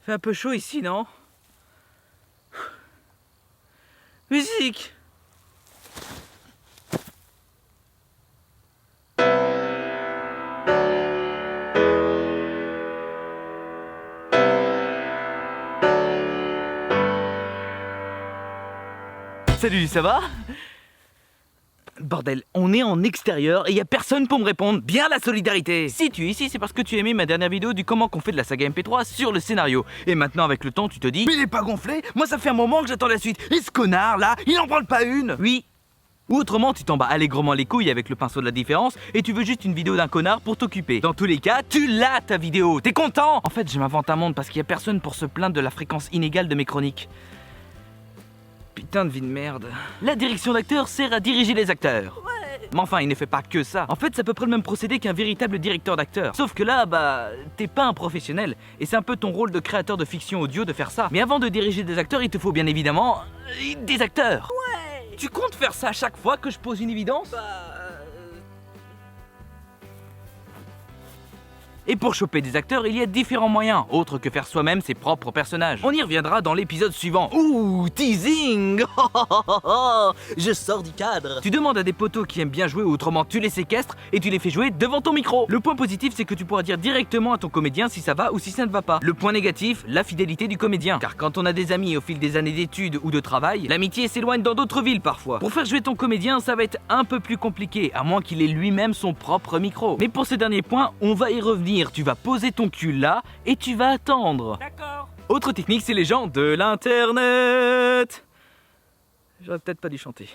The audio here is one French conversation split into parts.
Fait un peu chaud ici, non? Musique! Salut, ça va? Bordel, on est en extérieur et y a personne pour me répondre. Bien la solidarité! Si tu es ici, c'est parce que tu as aimé ma dernière vidéo du comment qu'on fait de la saga MP3 sur le scénario. Et maintenant, avec le temps, tu te dis: mais il est pas gonflé? Moi, ça fait un moment que j'attends la suite. Et ce connard là, il n'en prend pas une! Oui. Ou autrement, tu t'en bats allègrement les couilles avec le pinceau de la différence et tu veux juste une vidéo d'un connard pour t'occuper. Dans tous les cas, tu l'as ta vidéo. T'es content? En fait, je m'invente un monde parce qu'il y a personne pour se plaindre de la fréquence inégale de mes chroniques. Putain de vie de merde. La direction d'acteur sert à diriger les acteurs. Ouais. Mais enfin, il ne fait pas que ça. En fait, c'est à peu près le même procédé qu'un véritable directeur d'acteur. Sauf que là, t'es pas un professionnel. Et c'est un peu ton rôle de créateur de fiction audio de faire ça. Mais avant de diriger des acteurs, il te faut bien évidemment des acteurs. Ouais. Tu comptes faire ça à chaque fois que je pose une évidence? Et pour choper des acteurs, il y a différents moyens, autres que faire soi-même ses propres personnages. On y reviendra dans l'épisode suivant. Ouh, teasing! Je sors du cadre. Tu demandes à des potos qui aiment bien jouer, ou autrement tu les séquestres et tu les fais jouer devant ton micro. Le point positif, c'est que tu pourras dire directement à ton comédien si ça va ou si ça ne va pas. Le point négatif, la fidélité du comédien. Car quand on a des amis au fil des années d'études ou de travail, l'amitié s'éloigne dans d'autres villes parfois. Pour faire jouer ton comédien, ça va être un peu plus compliqué, à moins qu'il ait lui-même son propre micro. Mais pour ce dernier point, on va y revenir. Tu vas poser ton cul là et tu vas attendre. D'accord. Autre technique, c'est les gens de l'internet. J'aurais peut-être pas dû chanter.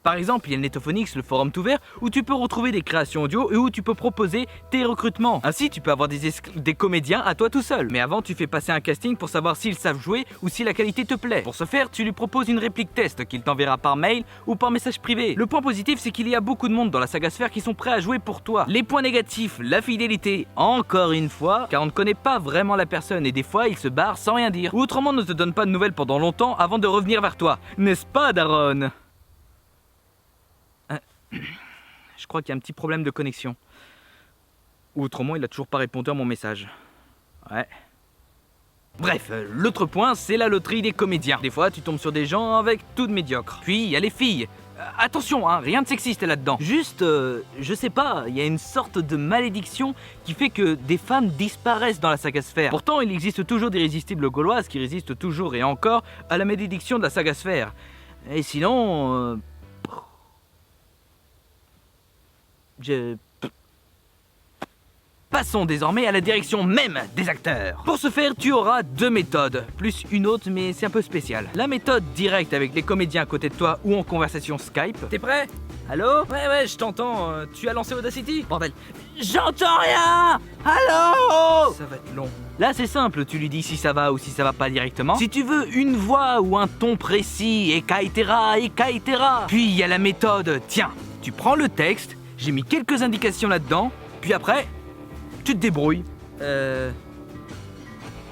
Par exemple, il y a le Netophonix, le forum tout vert, où tu peux retrouver des créations audio et où tu peux proposer tes recrutements. Ainsi, tu peux avoir des comédiens à toi tout seul. Mais avant, tu fais passer un casting pour savoir s'ils savent jouer ou si la qualité te plaît. Pour ce faire, tu lui proposes une réplique test qu'il t'enverra par mail ou par message privé. Le point positif, c'est qu'il y a beaucoup de monde dans la saga Sphère qui sont prêts à jouer pour toi. Les points négatifs, la fidélité, encore une fois, car on ne connaît pas vraiment la personne et des fois, il se barre sans rien dire. Ou autrement, ne te donne pas de nouvelles pendant longtemps avant de revenir vers toi. N'est-ce pas, Daron? Je crois qu'il y a un petit problème de connexion. Ou autrement, il a toujours pas répondu à mon message. Ouais. Bref, l'autre point, c'est la loterie des comédiens. Des fois, tu tombes sur des gens avec tout de médiocre. Puis, il y a les filles. Attention, hein, rien de sexiste là-dedans. Juste, je sais pas, il y a une sorte de malédiction qui fait que des femmes disparaissent dans la saga Sphère. Pourtant, il existe toujours d'irrésistibles gauloises qui résistent toujours et encore à la malédiction de la saga Sphère. Et sinon... Passons désormais à la direction même des acteurs. Pour ce faire, tu auras deux méthodes, plus une autre mais c'est un peu spécial. La méthode directe avec les comédiens à côté de toi ou en conversation Skype. T'es prêt? Allô? Ouais, je t'entends. Tu as lancé Audacity? Bordel. J'entends rien! Allô? Ça va être long. Là, c'est simple, tu lui dis si ça va ou si ça va pas directement. Si tu veux une voix ou un ton précis, et caetera. Puis il y a la méthode, tiens, tu prends le texte, j'ai mis quelques indications là-dedans, puis après, tu te débrouilles.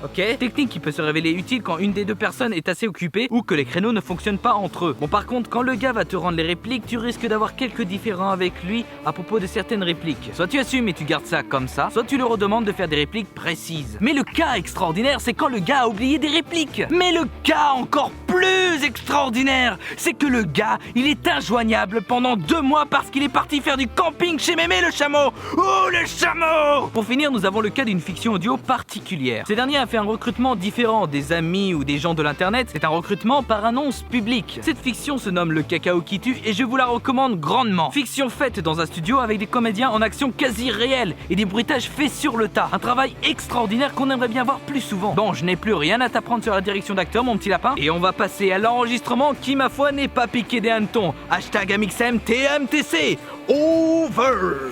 Ok. Technique qui peut se révéler utile quand une des deux personnes est assez occupée ou que les créneaux ne fonctionnent pas entre eux. Bon, par contre, quand le gars va te rendre les répliques, tu risques d'avoir quelques différends avec lui à propos de certaines répliques. Soit tu assumes et tu gardes ça comme ça, soit tu lui redemandes de faire des répliques précises. Mais le cas extraordinaire, c'est quand le gars a oublié des répliques. Mais le cas encore plus extraordinaire, c'est que le gars, il est injoignable pendant 2 mois parce qu'il est parti faire du camping chez Mémé le chameau. Oh, le chameau! Pour finir, nous avons le cas d'une fiction audio particulière. Ces derniers a fait un recrutement différent des amis ou des gens de l'internet, c'est un recrutement par annonce publique. Cette fiction se nomme Le Cacao qui tue et je vous la recommande grandement. Fiction faite dans un studio avec des comédiens en action quasi réelle et des bruitages faits sur le tas. Un travail extraordinaire qu'on aimerait bien voir plus souvent. Bon, je n'ai plus rien à t'apprendre sur la direction d'acteur, mon petit lapin, et on va passer à l'enregistrement qui, ma foi, n'est pas piqué des hannetons. Hashtag AmixM TMTC. Over.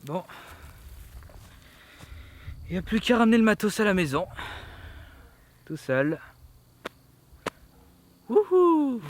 Bon. Il n'y a plus qu'à ramener le matos à la maison. Tout seul. Wouhou!